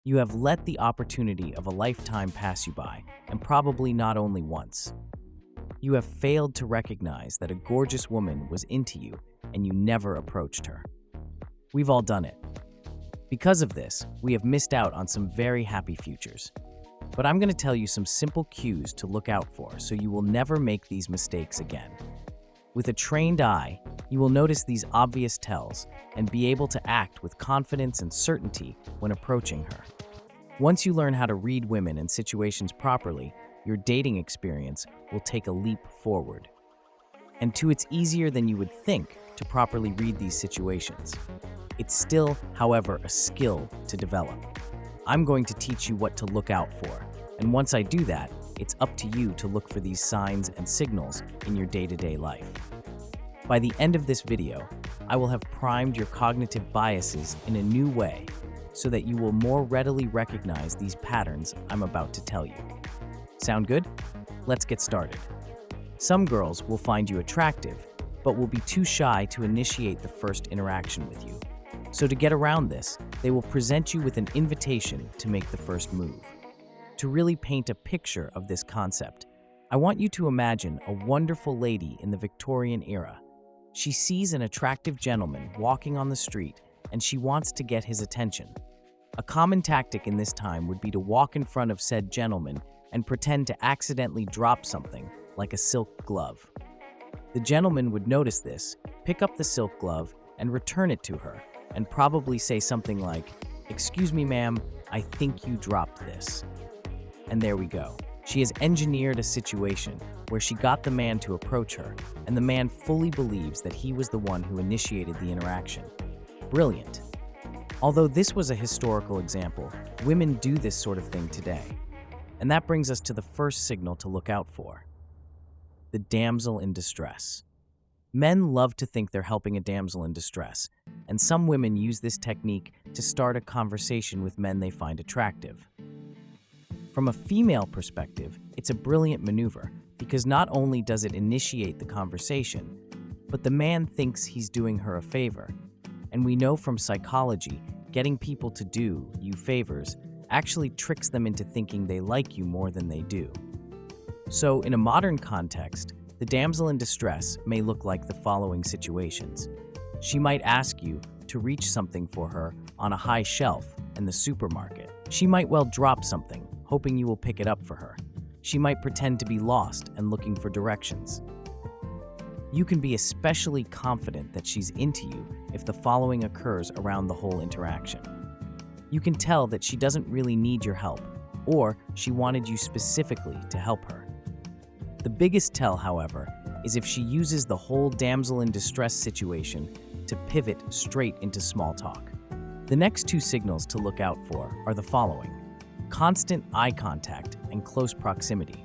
You have let the opportunity of a lifetime pass you by, and probably not only once. You have failed to recognize that a gorgeous woman was into you and you never approached her. We've all done it. Because of this, we have missed out on some very happy futures. But I'm going to tell you some simple cues to look out for so you will never make these mistakes again. With a trained eye, you will notice these obvious tells and be able to act with confidence and certainty when approaching her. Once you learn how to read women and situations properly, your dating experience will take a leap forward. And two, it's easier than you would think to properly read these situations. It's still, however, a skill to develop. I'm going to teach you what to look out for, and once I do that, it's up to you to look for these signs and signals in your day-to-day life. By the end of this video, I will have primed your cognitive biases in a new way so that you will more readily recognize these patterns I'm about to tell you. Sound good? Let's get started. Some girls will find you attractive, but will be too shy to initiate the first interaction with you. So to get around this, they will present you with an invitation to make the first move. To really paint a picture of this concept, I want you to imagine a wonderful lady in the Victorian era. She sees an attractive gentleman walking on the street and she wants to get his attention. A common tactic in this time would be to walk in front of said gentleman and pretend to accidentally drop something, like a silk glove. The gentleman would notice this, pick up the silk glove, and return it to her, and probably say something like, "Excuse me, ma'am, I think you dropped this." And there we go. She has engineered a situation where she got the man to approach her, and the man fully believes that he was the one who initiated the interaction. Brilliant. Although this was a historical example, women do this sort of thing today. And that brings us to the first signal to look out for: the damsel in distress. Men love to think they're helping a damsel in distress, and some women use this technique to start a conversation with men they find attractive. From a female perspective, it's a brilliant maneuver because not only does it initiate the conversation, but the man thinks he's doing her a favor. And we know from psychology, getting people to do you favors actually tricks them into thinking they like you more than they do. So, in a modern context, the damsel in distress may look like the following situations. She might ask you to reach something for her on a high shelf in the supermarket. She might well drop something, hoping you will pick it up for her. She might pretend to be lost and looking for directions. You can be especially confident that she's into you if the following occurs around the whole interaction. You can tell that she doesn't really need your help, or she wanted you specifically to help her. The biggest tell, however, is if she uses the whole damsel in distress situation to pivot straight into small talk. The next two signals to look out for are the following: constant eye contact and close proximity.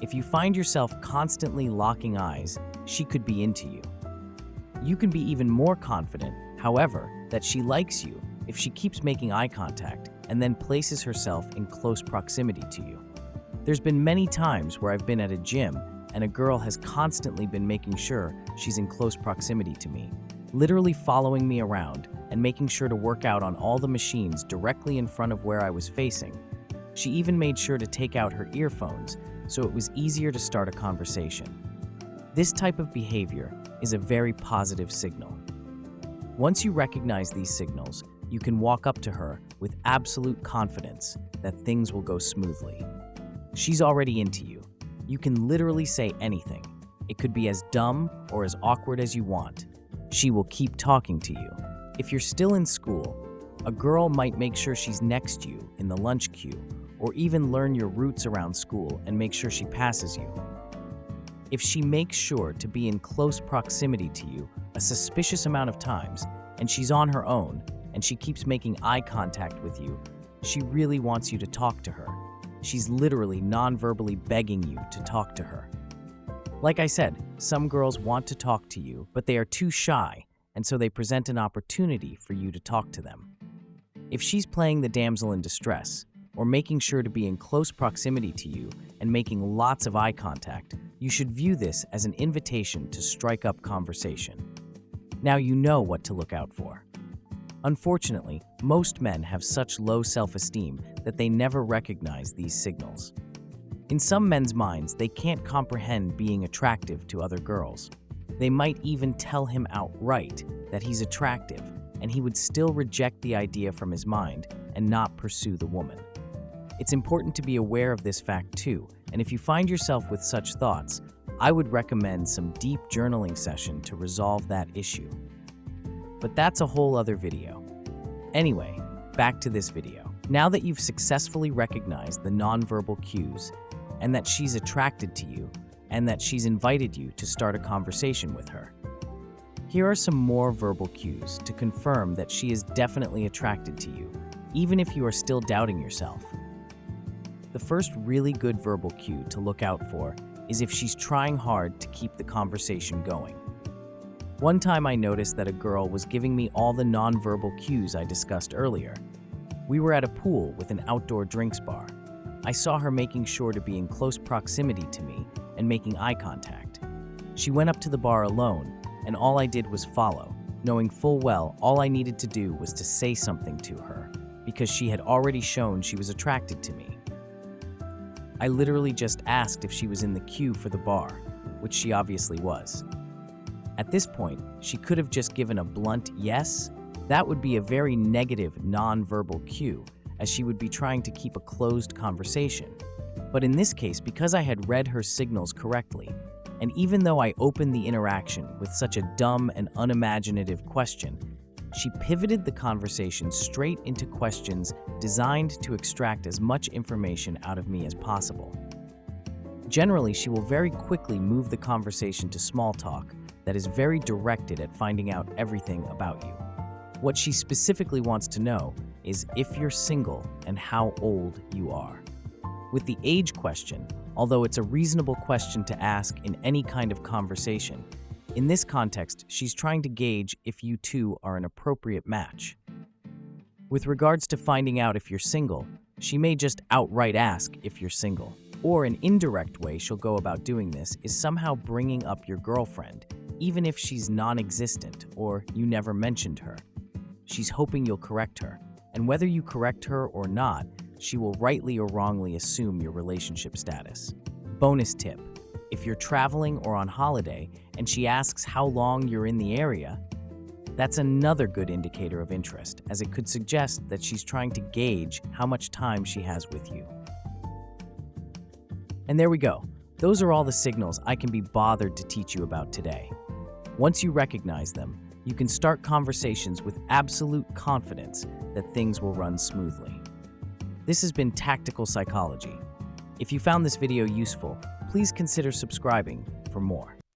If you find yourself constantly locking eyes, she could be into you. You can be even more confident, however, that she likes you if she keeps making eye contact and then places herself in close proximity to you. There's been many times where I've been at a gym and a girl has constantly been making sure she's in close proximity to me, literally following me around and making sure to work out on all the machines directly in front of where I was facing. She even made sure to take out her earphones so it was easier to start a conversation. This type of behavior is a very positive signal. Once you recognize these signals, you can walk up to her with absolute confidence that things will go smoothly. She's already into you. You can literally say anything. It could be as dumb or as awkward as you want. She will keep talking to you. If you're still in school, a girl might make sure she's next to you in the lunch queue, or even learn your routes around school and make sure she passes you. If she makes sure to be in close proximity to you a suspicious amount of times, and she's on her own, and she keeps making eye contact with you, she really wants you to talk to her. She's literally non-verbally begging you to talk to her. Like I said, some girls want to talk to you, but they are too shy, and so they present an opportunity for you to talk to them. If she's playing the damsel in distress, or making sure to be in close proximity to you and making lots of eye contact, you should view this as an invitation to strike up conversation. Now you know what to look out for. Unfortunately, most men have such low self-esteem that they never recognize these signals. In some men's minds, they can't comprehend being attractive to other girls. They might even tell him outright that he's attractive, and he would still reject the idea from his mind and not pursue the woman. It's important to be aware of this fact too, and if you find yourself with such thoughts, I would recommend some deep journaling session to resolve that issue. But that's a whole other video. Anyway, back to this video. Now that you've successfully recognized the nonverbal cues, and that she's attracted to you, and that she's invited you to start a conversation with her, here are some more verbal cues to confirm that she is definitely attracted to you, even if you are still doubting yourself. The first really good verbal cue to look out for is if she's trying hard to keep the conversation going. One time I noticed that a girl was giving me all the nonverbal cues I discussed earlier. We were at a pool with an outdoor drinks bar. I saw her making sure to be in close proximity to me and making eye contact. She went up to the bar alone, and all I did was follow, knowing full well all I needed to do was to say something to her, because she had already shown she was attracted to me. I literally just asked if she was in the queue for the bar, which she obviously was. At this point, she could have just given a blunt yes. That would be a very negative non-verbal cue, as she would be trying to keep a closed conversation. But in this case, because I had read her signals correctly, and even though I opened the interaction with such a dumb and unimaginative question, she pivoted the conversation straight into questions designed to extract as much information out of me as possible. Generally, she will very quickly move the conversation to small talk that is very directed at finding out everything about you. What she specifically wants to know is if you're single and how old you are. With the age question, although it's a reasonable question to ask in any kind of conversation, in this context, she's trying to gauge if you two are an appropriate match. With regards to finding out if you're single, she may just outright ask if you're single. Or an indirect way she'll go about doing this is somehow bringing up your girlfriend, even if she's non-existent or you never mentioned her. She's hoping you'll correct her, and whether you correct her or not, she will rightly or wrongly assume your relationship status. Bonus tip: if you're traveling or on holiday and she asks how long you're in the area, that's another good indicator of interest, as it could suggest that she's trying to gauge how much time she has with you. And there we go. Those are all the signals I can be bothered to teach you about today. Once you recognize them, you can start conversations with absolute confidence that things will run smoothly. This has been Tactical Psychology. If you found this video useful, please consider subscribing for more.